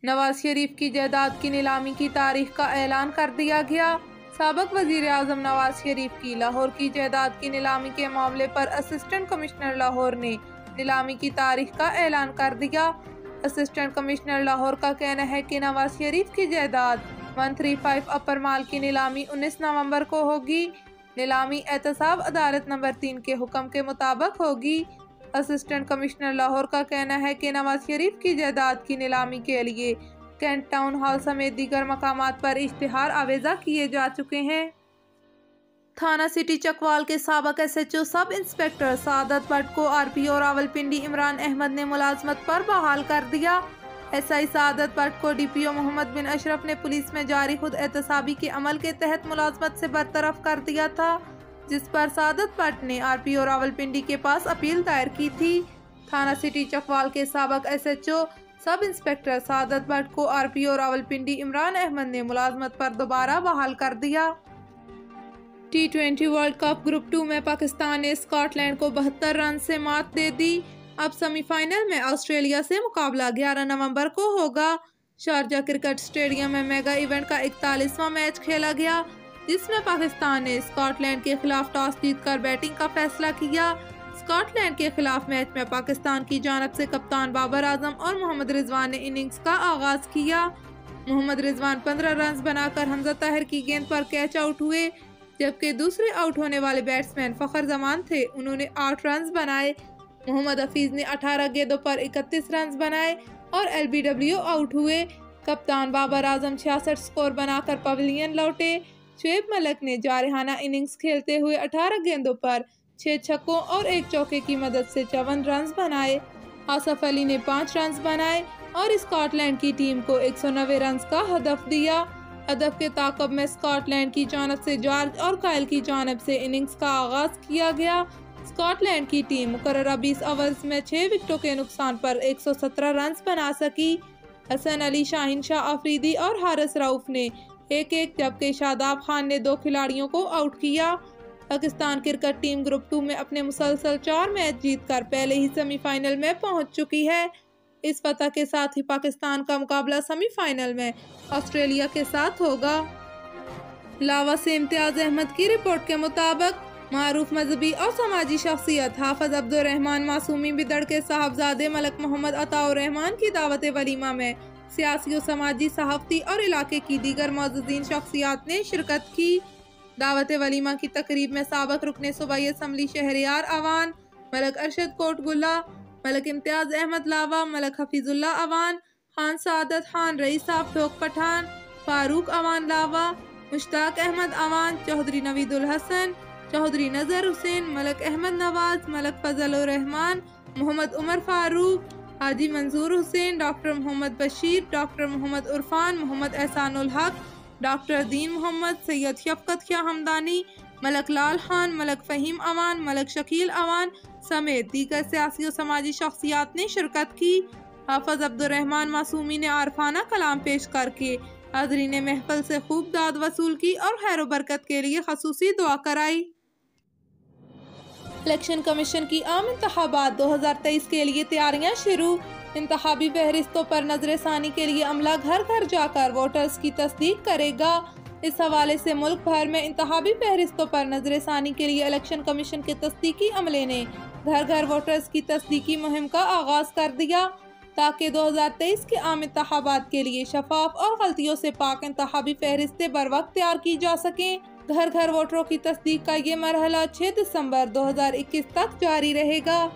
نواز شریف کی جائیداد کی نیلامی کی تاریخ کا اعلان کر دیا گیا۔ سابق وزیر اعظم نواز شریف کی لاہور کی جائیداد کی نیلامی کے معاملے پر اسسٹنٹ کمشنر لاہور نے نیلامی کی تاریخ کا اعلان کر دیا۔ اسسٹنٹ کمشنر لاہور کا کہنا ہے کہ نواز شریف کی جائیداد 135 اپر مال کی نیلامی 19 نومبر کو ہوگی۔ نیلامی احتساب عدالت نمبر 3 کے حکم کے مطابق ہوگی۔ اسسٹنٹ کمشنر لاہور کا کہنا ہے کہ نواز شریف کی جائیداد کی نیلامی کے لیے کینٹ ٹاؤن ہال سمیت دیگر مقامات پر اشتہار آویزاں کیے جا چکے ہیں۔ تھانہ سٹی چکوال کے سابق S H O sub inspector Saadat Butt کو R P O Rawalpindi Imran Ahmed نے ملازمت پر بحال کر دیا۔ ایس آئی سعادت بٹ کو ڈی پی او محمد بن اشرف نے پولیس میں جاری خود احتسابی کے عمل کے تحت ملازمت سے برطرف کر دیا تھا، جس پر سعادت بٹ نے آر پی او راولپنڈی کے پاس اپیل دائر کی تھی۔ تھانہ سٹی چکوال کے سابق S H O sub inspector Saadat Butt کو R P O Rawalpindi Imran Ahmed نے ملازمت پر دوبارہ بحال کر دیا۔ T20 ورلڈ کپ گروپ 2 میں پاکستان نے اسکاٹ لینڈ کو 72 رن سے مات دے دی۔ اب سیمی فائنل میں آسٹریلیا سے مقابلہ 11 نومبر کو ہوگا۔ شارجہ کرکٹ اسٹیڈیم میں میگا ایونٹ کا 41واں میچ کھیلا گیا، جس میں پاکستان نے اسکاٹ لینڈ کے خلاف ٹاس جیت کر بیٹنگ کا فیصلہ کیا۔ اسکاٹ لینڈ کے خلاف میچ میں پاکستان کی جانب سے کپتان بابر اعظم اور محمد رضوان نے اننگز کا آغاز کیا۔ محمد رضوان 15 رنز بنا کر حمزہ طاہر کی گیند پر کیچ آؤٹ ہوئے، جبکہ دوسرے آؤٹ ہونے والے بیٹسمین فخر زمان تھے، انہوں نے 8 رنز بنائے۔ محمد حفیظ نے 18 گیندوں پر 31 رنز بنائے اور ایل بی ڈبلیو آؤٹ ہوئے۔ کپتان بابر اعظم 66 سکور بنا کر پویلین لوٹے۔ شعیب ملک نے جارحانہ اننگز کھیلتے ہوئے 18 گیندوں پر 6 چھکوں اور 1 چوکے کی مدد سے 54 رنز بنائے۔ آصف علی نے 5 رنز بنائے اور اسکاٹ لینڈ کی ٹیم کو 190 رنز کا ہدف دیا۔ ہدف کے تعاقب میں اسکاٹ لینڈ کی جانب سے جارج اور کائل کی جانب سے اننگز کا آغاز کیا گیا۔ اسکاٹ لینڈ کی ٹیم مقررہ 20 اوورز میں 6 وکٹوں کے نقصان پر 117 رنز بنا سکی۔ حسن علی، شاہین شاہ آفریدی اور حارث رؤف نے 1-1 جبکہ شاداب خان نے 2 کھلاڑیوں کو آؤٹ کیا۔ پاکستان کرکٹ ٹیم گروپ 2 میں اپنے مسلسل 4 میچ جیت کر پہلے ہی سیمی فائنل میں پہنچ چکی ہے۔ اس فتح کے ساتھ ہی پاکستان کا مقابلہ سیمی فائنل میں آسٹریلیا کے ساتھ ہوگا۔ لاوا سے امتیاز احمد کی رپورٹ کے مطابق معروف مذہبی اور سماجی شخصیت حافظ عبدالرحمن معصومی بدڑ کے صاحبزادے ملک محمد عطاء الرحمن کی دعوت ولیمہ میں سیاسی و سماجی، صحافتی اور علاقے کی دیگر معززین شخصیات نے شرکت کی۔ دعوت ولیمہ کی تقریب میں سابق رکن صوبائی اسمبلی شہریار اوان ملک ارشد کوٹ گلہ، ملک امتیاز احمد لاوا، ملک حفیظ اللہ اوان، خان سعادت خان، رئیس صاحب ڈھوک پٹھان، فاروق اوان لاوا، مشتاق احمد اوان، چودھری نوید الحسن، چودھری نظر حسین، ملک احمد نواز، ملک فضل الرحمان، محمد عمر فاروق، حاجی منظور حسین، ڈاکٹر محمد بشیر، ڈاکٹر محمد عرفان، محمد احسان الحق، ڈاکٹر دین محمد، سید شفقت شاہ ہمدانی، ملک لال خان، ملک فہیم اوان، ملک شکیل اوان سمیت دیگر سیاسی و سماجی شخصیات نے شرکت کی۔ حافظ عبدالرحمن معصومی نے عارفانہ کلام پیش کر کے حاضرین محفل سے خوب داد وصول کی اور خیر و برکت کے لیے خصوصی دعا کرائی۔ الیکشن کمیشن کی عام انتخابات 2023 کے لیے تیاریاں شروع۔ انتخابی فہرستوں پر نظر ثانی کے لیے عملہ گھر گھر جا کر ووٹرز کی تصدیق کرے گا۔ اس حوالے سے ملک بھر میں انتخابی فہرستوں پر نظر ثانی کے لیے الیکشن کمیشن کے تصدیقی عملے نے گھر گھر ووٹرز کی تصدیقی مہم کا آغاز کر دیا، تاکہ 2023 کے عام انتخابات کے لیے شفاف اور غلطیوں سے پاک انتخابی فہرستیں بر وقت تیار کی جا سکیں۔ گھر گھر ووٹروں کی تصدیق کا یہ مرحلہ 6 دسمبر 2021 تک جاری رہے گا۔